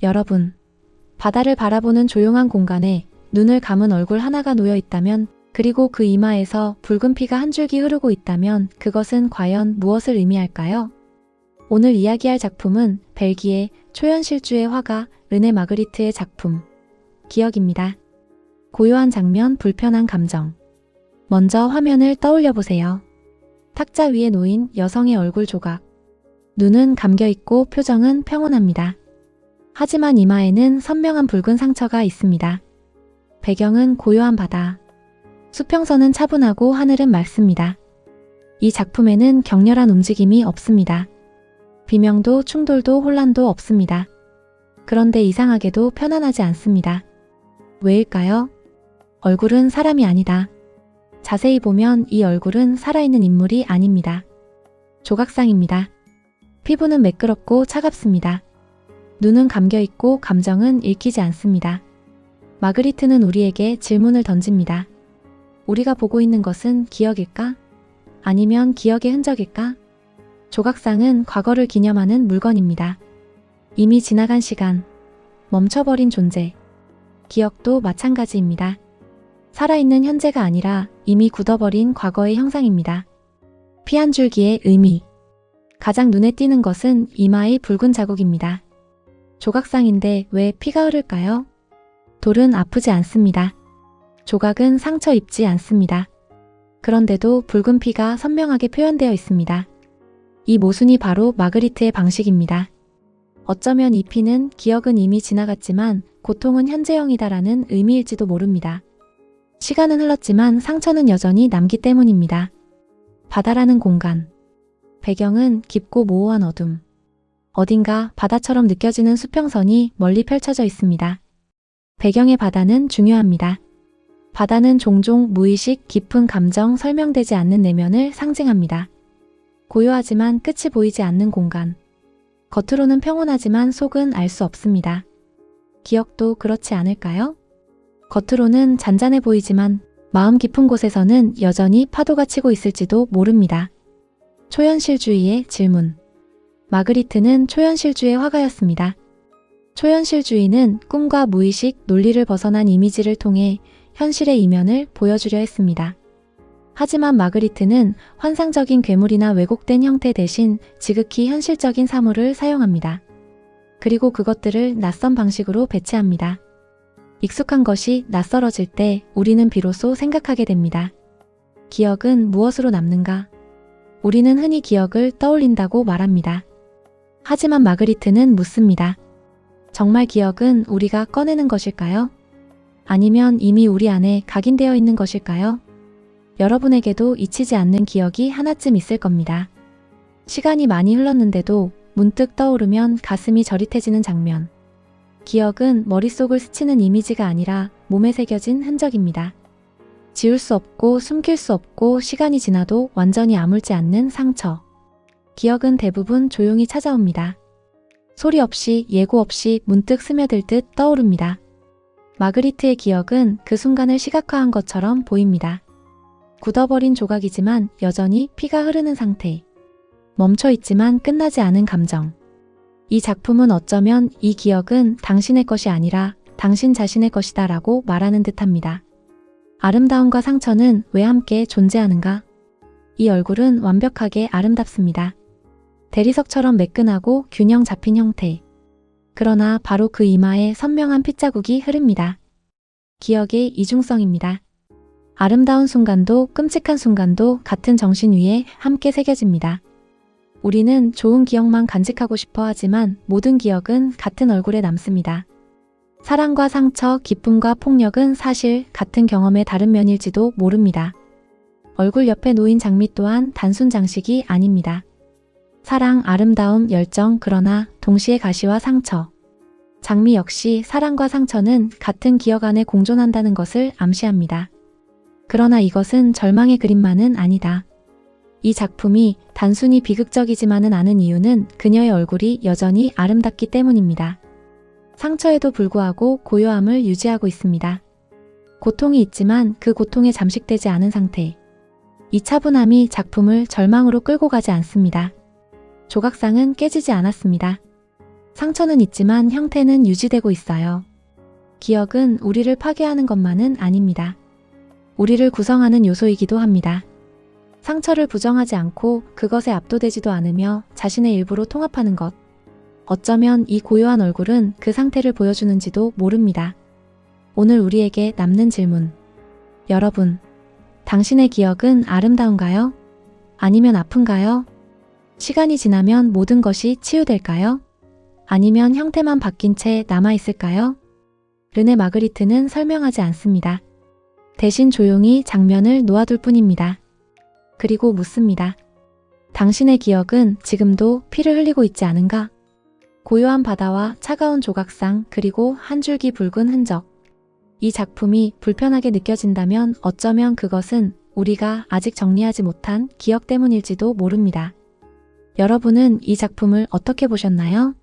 여러분, 바다를 바라보는 조용한 공간에 눈을 감은 얼굴 하나가 놓여 있다면, 그리고 그 이마에서 붉은 피가 한 줄기 흐르고 있다면 그것은 과연 무엇을 의미할까요? 오늘 이야기할 작품은 벨기에 초현실주의 화가 르네 마그리트의 작품 기억입니다. 고요한 장면, 불편한 감정. 먼저 화면을 떠올려 보세요. 탁자 위에 놓인 여성의 얼굴 조각. 눈은 감겨있고 표정은 평온합니다. 하지만 이마에는 선명한 붉은 상처가 있습니다. 배경은 고요한 바다. 수평선은 차분하고 하늘은 맑습니다. 이 작품에는 격렬한 움직임이 없습니다. 비명도 충돌도 혼란도 없습니다. 그런데 이상하게도 편안하지 않습니다. 왜일까요? 얼굴은 사람이 아니다. 자세히 보면 이 얼굴은 살아있는 인물이 아닙니다. 조각상입니다. 피부는 매끄럽고 차갑습니다. 눈은 감겨있고 감정은 읽히지 않습니다. 마그리트는 우리에게 질문을 던집니다. 우리가 보고 있는 것은 기억일까? 아니면 기억의 흔적일까? 조각상은 과거를 기념하는 물건입니다. 이미 지나간 시간, 멈춰버린 존재, 기억도 마찬가지입니다. 살아있는 현재가 아니라 이미 굳어버린 과거의 형상입니다. 피 한 줄기의 의미. 가장 눈에 띄는 것은 이마의 붉은 자국입니다. 조각상인데 왜 피가 흐를까요? 돌은 아프지 않습니다. 조각은 상처 입지 않습니다. 그런데도 붉은 피가 선명하게 표현되어 있습니다. 이 모순이 바로 마그리트의 방식입니다. 어쩌면 이 피는 기억은 이미 지나갔지만 고통은 현재형이다라는 의미일지도 모릅니다. 시간은 흘렀지만 상처는 여전히 남기 때문입니다. 바다라는 공간. 배경은 깊고 모호한 어둠. 어딘가 바다처럼 느껴지는 수평선이 멀리 펼쳐져 있습니다. 배경의 바다는 중요합니다. 바다는 종종 무의식, 깊은 감정, 설명되지 않는 내면을 상징합니다. 고요하지만 끝이 보이지 않는 공간. 겉으로는 평온하지만 속은 알 수 없습니다. 기억도 그렇지 않을까요? 겉으로는 잔잔해 보이지만 마음 깊은 곳에서는 여전히 파도가 치고 있을지도 모릅니다. 초현실주의의 질문. 마그리트는 초현실주의 화가였습니다. 초현실주의는 꿈과 무의식, 논리를 벗어난 이미지를 통해 현실의 이면을 보여주려 했습니다. 하지만 마그리트는 환상적인 괴물이나 왜곡된 형태 대신 지극히 현실적인 사물을 사용합니다. 그리고 그것들을 낯선 방식으로 배치합니다. 익숙한 것이 낯설어질 때 우리는 비로소 생각하게 됩니다. 기억은 무엇으로 남는가? 우리는 흔히 기억을 떠올린다고 말합니다. 하지만 마그리트는 묻습니다. 정말 기억은 우리가 꺼내는 것일까요? 아니면 이미 우리 안에 각인되어 있는 것일까요? 여러분에게도 잊히지 않는 기억이 하나쯤 있을 겁니다. 시간이 많이 흘렀는데도 문득 떠오르면 가슴이 저릿해지는 장면. 기억은 머릿속을 스치는 이미지가 아니라 몸에 새겨진 흔적입니다. 지울 수 없고 숨길 수 없고 시간이 지나도 완전히 아물지 않는 상처. 기억은 대부분 조용히 찾아옵니다. 소리 없이 예고 없이 문득 스며들 듯 떠오릅니다. 마그리트의 기억은 그 순간을 시각화한 것처럼 보입니다. 굳어버린 조각이지만 여전히 피가 흐르는 상태. 멈춰있지만 끝나지 않은 감정. 이 작품은 어쩌면 이 기억은 당신의 것이 아니라 당신 자신의 것이다 라고 말하는 듯합니다. 아름다움과 상처는 왜 함께 존재하는가? 이 얼굴은 완벽하게 아름답습니다. 대리석처럼 매끈하고 균형 잡힌 형태. 그러나 바로 그 이마에 선명한 핏자국이 흐릅니다. 기억의 이중성입니다. 아름다운 순간도 끔찍한 순간도 같은 정신 위에 함께 새겨집니다. 우리는 좋은 기억만 간직하고 싶어 하지만 모든 기억은 같은 얼굴에 남습니다. 사랑과 상처, 기쁨과 폭력은 사실 같은 경험의 다른 면일지도 모릅니다. 얼굴 옆에 놓인 장미 또한 단순 장식이 아닙니다. 사랑, 아름다움, 열정, 그러나 동시에 가시와 상처. 장미 역시 사랑과 상처는 같은 기억 안에 공존한다는 것을 암시합니다. 그러나 이것은 절망의 그림만은 아니다. 이 작품이 단순히 비극적이지만은 않은 이유는 그녀의 얼굴이 여전히 아름답기 때문입니다. 상처에도 불구하고 고요함을 유지하고 있습니다. 고통이 있지만 그 고통에 잠식되지 않은 상태. 이 차분함이 작품을 절망으로 끌고 가지 않습니다. 조각상은 깨지지 않았습니다. 상처는 있지만 형태는 유지되고 있어요. 기억은 우리를 파괴하는 것만은 아닙니다. 우리를 구성하는 요소이기도 합니다. 상처를 부정하지 않고 그것에 압도되지도 않으며 자신의 일부로 통합하는 것. 어쩌면 이 고요한 얼굴은 그 상태를 보여주는지도 모릅니다. 오늘 우리에게 남는 질문. 여러분, 당신의 기억은 아름다운가요? 아니면 아픈가요? 시간이 지나면 모든 것이 치유될까요? 아니면 형태만 바뀐 채 남아있을까요? 르네 마그리트는 설명하지 않습니다. 대신 조용히 장면을 놓아둘 뿐입니다. 그리고 묻습니다. 당신의 기억은 지금도 피를 흘리고 있지 않은가? 고요한 바다와 차가운 조각상 그리고 한 줄기 붉은 흔적. 이 작품이 불편하게 느껴진다면 어쩌면 그것은 우리가 아직 정리하지 못한 기억 때문일지도 모릅니다. 여러분은 이 작품을 어떻게 보셨나요?